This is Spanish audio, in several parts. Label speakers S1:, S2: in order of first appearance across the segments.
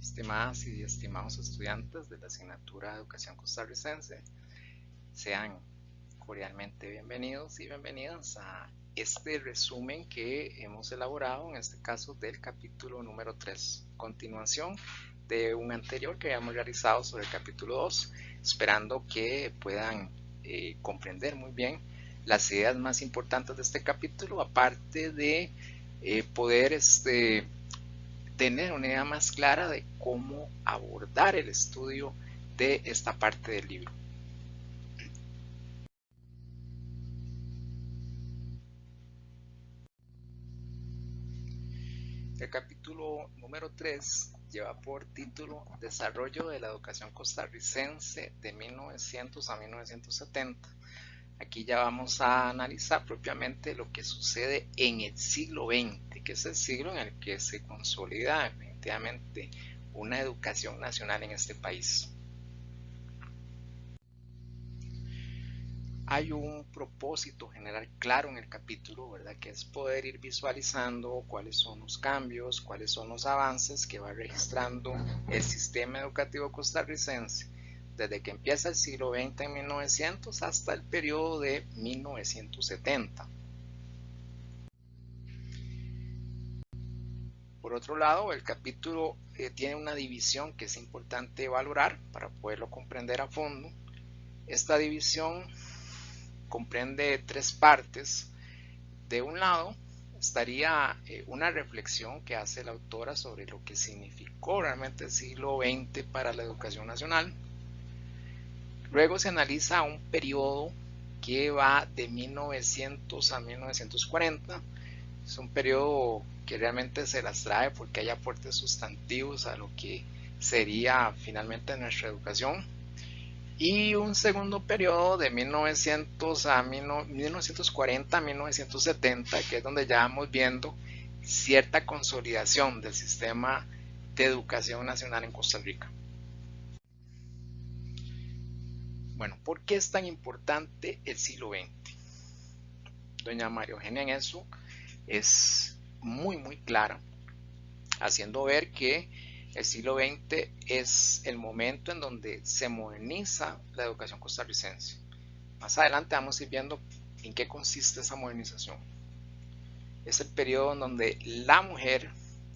S1: Estimadas y estimados estudiantes de la asignatura de Educación Costarricense, sean cordialmente bienvenidos y bienvenidas a este resumen que hemos elaborado, en este caso del capítulo número 3, continuación de un anterior que habíamos realizado sobre el capítulo 2, esperando que puedan comprender muy bien las ideas más importantes de este capítulo, aparte de poder tener una idea más clara de cómo abordar el estudio de esta parte del libro. El capítulo número 3 lleva por título Desarrollo de la educación costarricense de 1900 a 1970. Aquí ya vamos a analizar propiamente lo que sucede en el siglo XX, que es el siglo en el que se consolida definitivamente una educación nacional en este país. Hay un propósito general claro en el capítulo, ¿verdad? Que es poder ir visualizando cuáles son los cambios, cuáles son los avances que va registrando el sistema educativo costarricense desde que empieza el siglo XX en 1900 hasta el periodo de 1970. Por otro lado, el capítulo tiene una división que es importante valorar para poderlo comprender a fondo. Esta división comprende tres partes. De un lado estaría una reflexión que hace la autora sobre lo que significó realmente el siglo XX para la educación nacional. Luego se analiza un periodo que va de 1900 a 1940. Es un periodo que realmente se las trae porque hay aportes sustantivos a lo que sería finalmente nuestra educación. Y un segundo periodo de 1900 a 1940 a 1970, que es donde ya vamos viendo cierta consolidación del sistema de educación nacional en Costa Rica. Bueno, ¿por qué es tan importante el siglo XX? Doña María Eugenia en eso es muy clara, haciendo ver que el siglo XX es el momento en donde se moderniza la educación costarricense. Más adelante vamos a ir viendo en qué consiste esa modernización. Es el periodo en donde la mujer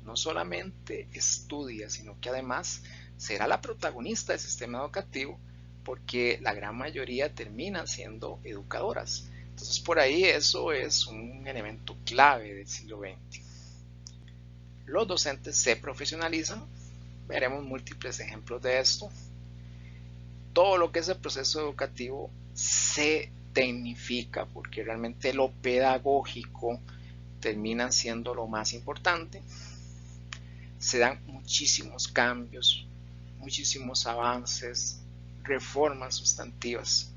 S1: no solamente estudia, sino que además será la protagonista del sistema educativo, porque la gran mayoría terminan siendo educadoras. Entonces por ahí eso es un elemento clave del siglo XX. Los docentes se profesionalizan, veremos múltiples ejemplos de esto. Todo lo que es el proceso educativo se tecnifica porque realmente lo pedagógico termina siendo lo más importante. Se dan muchísimos cambios, muchísimos avances, reformas sustantivas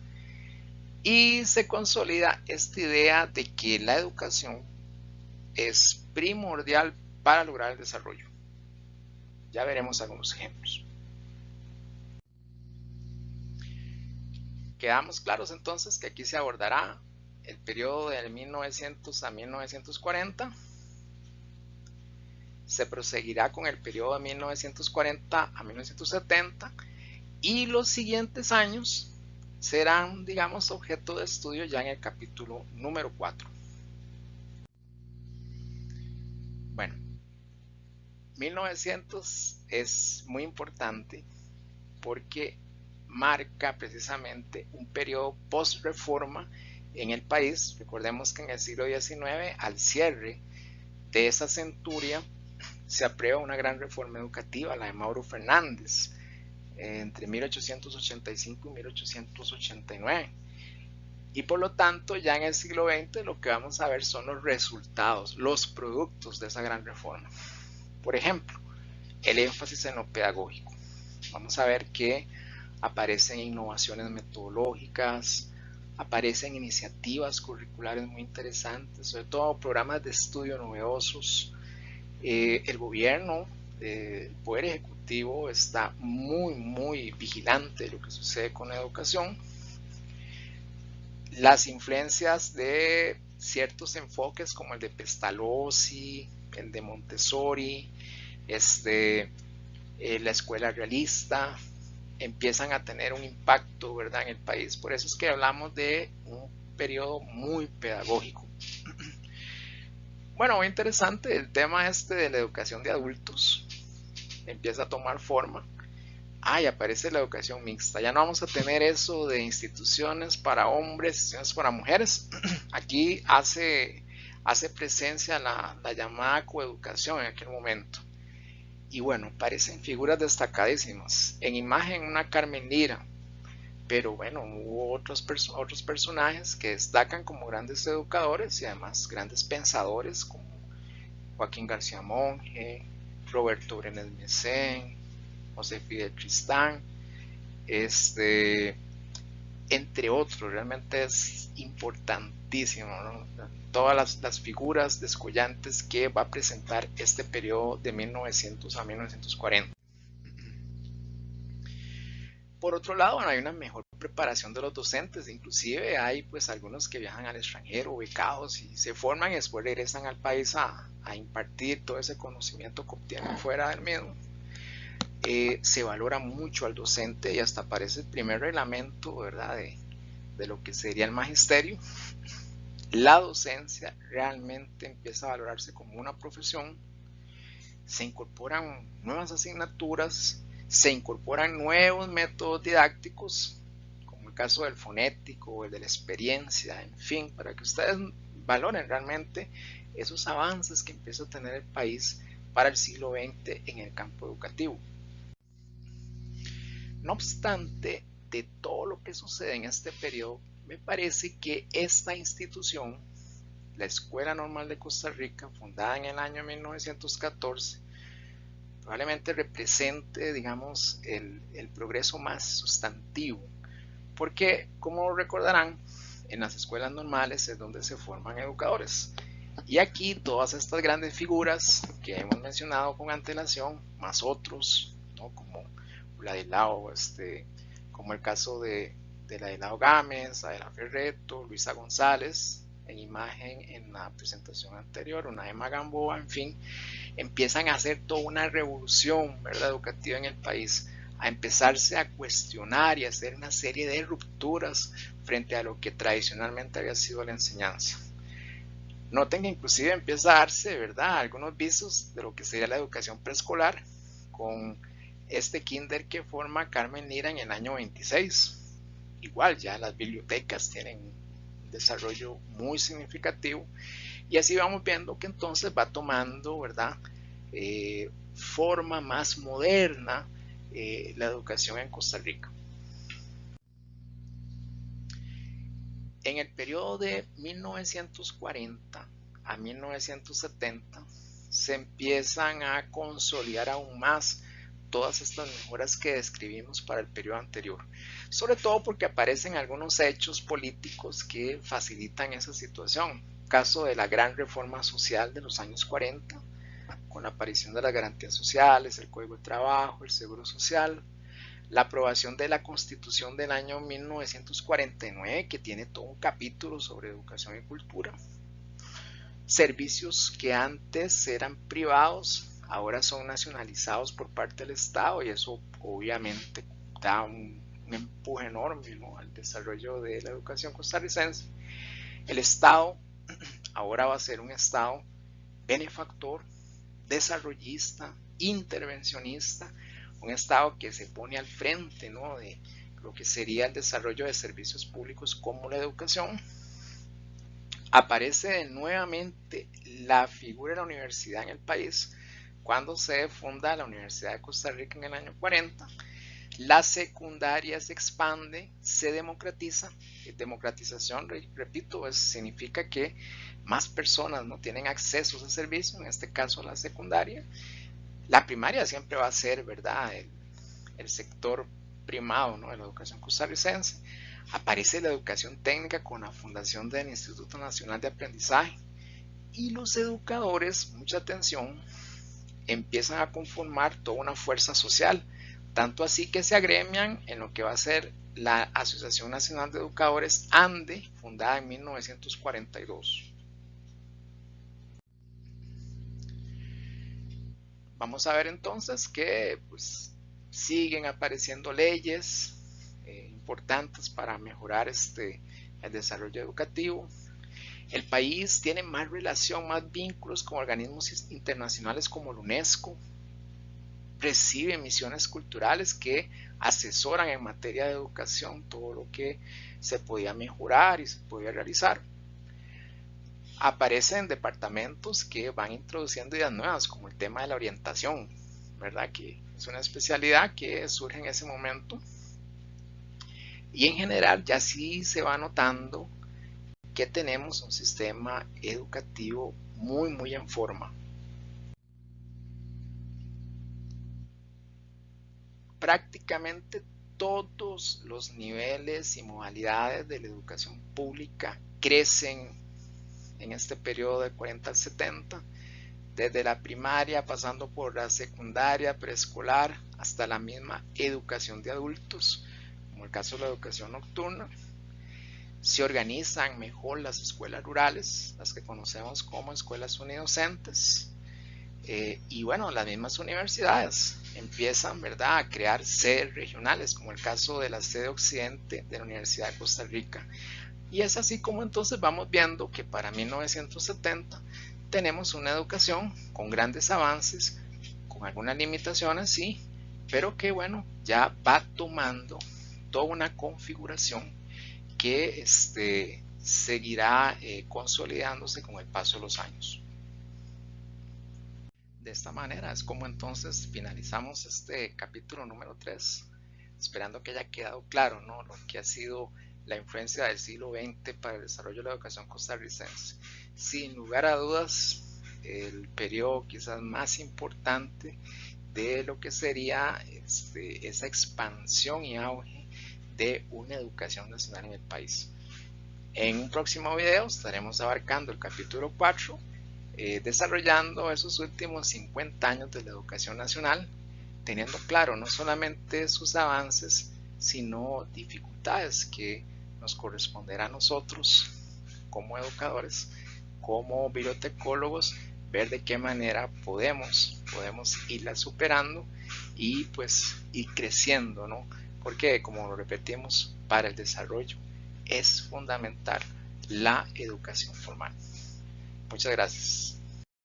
S1: y se consolida esta idea de que la educación es primordial para lograr el desarrollo. Ya veremos algunos ejemplos. Quedamos claros entonces que aquí se abordará el periodo del 1900 a 1940. Se proseguirá con el periodo de 1940 a 1970 y los siguientes años serán, digamos, objeto de estudio ya en el capítulo número 4. Bueno, 1900 es muy importante porque marca precisamente un periodo post-reforma en el país. Recordemos que en el siglo XIX, al cierre de esa centuria, se aprueba una gran reforma educativa, la de Mauro Fernández, entre 1885 y 1889. Y por lo tanto, ya en el siglo XX lo que vamos a ver son los resultados, los productos de esa gran reforma. Por ejemplo, el énfasis en lo pedagógico. Vamos a ver que aparecen innovaciones metodológicas, aparecen iniciativas curriculares muy interesantes, sobre todo programas de estudio novedosos. El gobierno, el poder ejecutivo está muy vigilante de lo que sucede con la educación. Las influencias de ciertos enfoques como el de Pestalozzi, el de Montessori, la escuela realista, empiezan a tener un impacto, ¿verdad?, en el país. Por eso es que hablamos de un periodo muy pedagógico. Bueno, muy interesante el tema este de la educación de adultos. Empieza a tomar forma. Y aparece la educación mixta. Ya no vamos a tener eso de instituciones para hombres, instituciones para mujeres. Aquí hace presencia la llamada coeducación en aquel momento. Y bueno, aparecen figuras destacadísimas. En imagen una Carmen Lira. Pero bueno, hubo otros personajes que destacan como grandes educadores y además grandes pensadores como Joaquín García Monge, Roberto Brenes Messén, José Fidel Tristán, entre otros. Realmente es importantísimo, ¿no? Todas las figuras descollantes que va a presentar este periodo de 1900 a 1940. Por otro lado, bueno, hay una mejor preparación de los docentes, inclusive hay pues algunos que viajan al extranjero becados y se forman y después regresan al país a impartir todo ese conocimiento que obtienen fuera del mismo. Se valora mucho al docente y hasta aparece el primer reglamento, ¿verdad?, de lo que sería el magisterio. La docencia realmente empieza a valorarse como una profesión, se incorporan nuevas asignaturas, se incorporan nuevos métodos didácticos, como el caso del fonético o el de la experiencia, en fin, para que ustedes valoren realmente esos avances que empieza a tener el país para el siglo XX en el campo educativo. No obstante, de todo lo que sucede en este periodo, me parece que esta institución, la Escuela Normal de Costa Rica, fundada en el año 1914, probablemente represente, digamos, el progreso más sustantivo, porque, como recordarán, en las escuelas normales es donde se forman educadores. Y aquí todas estas grandes figuras que hemos mencionado con antelación, más otros, ¿no?, como Ladislao, como el caso de Ladislao Gámez, Adela Ferreto, Luisa González, en imagen en la presentación anterior, una Emma Gamboa, en fin, empiezan a hacer toda una revolución, ¿verdad?, educativa en el país, a empezarse a cuestionar y a hacer una serie de rupturas frente a lo que tradicionalmente había sido la enseñanza. Noten que inclusive empieza a darse, ¿verdad?, algunos visos de lo que sería la educación preescolar con este kinder que forma Carmen Lira en el año 26. Igual ya las bibliotecas tienen un desarrollo muy significativo y así vamos viendo que entonces va tomando, ¿verdad?, forma más moderna la educación en Costa Rica. En el periodo de 1940 a 1970 se empiezan a consolidar aún más todas estas mejoras que describimos para el periodo anterior, sobre todo porque aparecen algunos hechos políticos que facilitan esa situación. Caso de la gran reforma social de los años 40, con la aparición de las garantías sociales, el Código de Trabajo, el Seguro Social, la aprobación de la Constitución del año 1949, que tiene todo un capítulo sobre educación y cultura. Servicios que antes eran privados, ahora son nacionalizados por parte del Estado y eso obviamente da un empuje enorme, ¿no?, al desarrollo de la educación costarricense. El Estado ahora va a ser un Estado benefactor, desarrollista, intervencionista, un Estado que se pone al frente, ¿no?, de lo que sería el desarrollo de servicios públicos como la educación. Aparece nuevamente la figura de la universidad en el país cuando se funda la Universidad de Costa Rica en el año 40. La secundaria se expande, se democratiza. Democratización, repito, significa que más personas no tienen acceso a ese servicio, en este caso la secundaria. La primaria siempre va a ser, ¿verdad?, el sector primado, ¿no?, de la educación costarricense. Aparece la educación técnica con la fundación del Instituto Nacional de Aprendizaje y los educadores, mucha atención, empiezan a conformar toda una fuerza social, tanto así que se agremian en lo que va a ser la Asociación Nacional de Educadores ANDE, fundada en 1942. Vamos a ver entonces que pues, siguen apareciendo leyes importantes para mejorar el desarrollo educativo. El país tiene más relación, más vínculos con organismos internacionales como la UNESCO, recibe misiones culturales que asesoran en materia de educación todo lo que se podía mejorar y se podía realizar. Aparecen departamentos que van introduciendo ideas nuevas, como el tema de la orientación, ¿verdad? Que es una especialidad que surge en ese momento. Y en general ya sí se va notando que tenemos un sistema educativo muy en forma. Prácticamente todos los niveles y modalidades de la educación pública crecen en este periodo de 40 al 70, desde la primaria pasando por la secundaria, preescolar, hasta la misma educación de adultos, como el caso de la educación nocturna. Se organizan mejor las escuelas rurales, las que conocemos como escuelas unidocentes, y bueno, las mismas universidades empiezan, ¿verdad?, a crear sedes regionales, como el caso de la sede occidente de la Universidad de Costa Rica. Y es así como entonces vamos viendo que para 1970 tenemos una educación con grandes avances, con algunas limitaciones, sí, pero que bueno, ya va tomando toda una configuración que seguirá consolidándose con el paso de los años. De esta manera es como entonces finalizamos este capítulo número 3, esperando que haya quedado claro, ¿no?, lo que ha sido la influencia del siglo XX para el desarrollo de la educación costarricense. Sin lugar a dudas, el periodo quizás más importante de lo que sería esa expansión y auge de una educación nacional en el país. En un próximo video estaremos abarcando el capítulo 4, desarrollando esos últimos 50 años de la educación nacional, teniendo claro no solamente sus avances, sino dificultades que nos corresponderá a nosotros como educadores, como bibliotecólogos, ver de qué manera podemos irla superando y pues ir creciendo, ¿no? Porque como lo repetimos, para el desarrollo es fundamental la educación formal. Muchas gracias.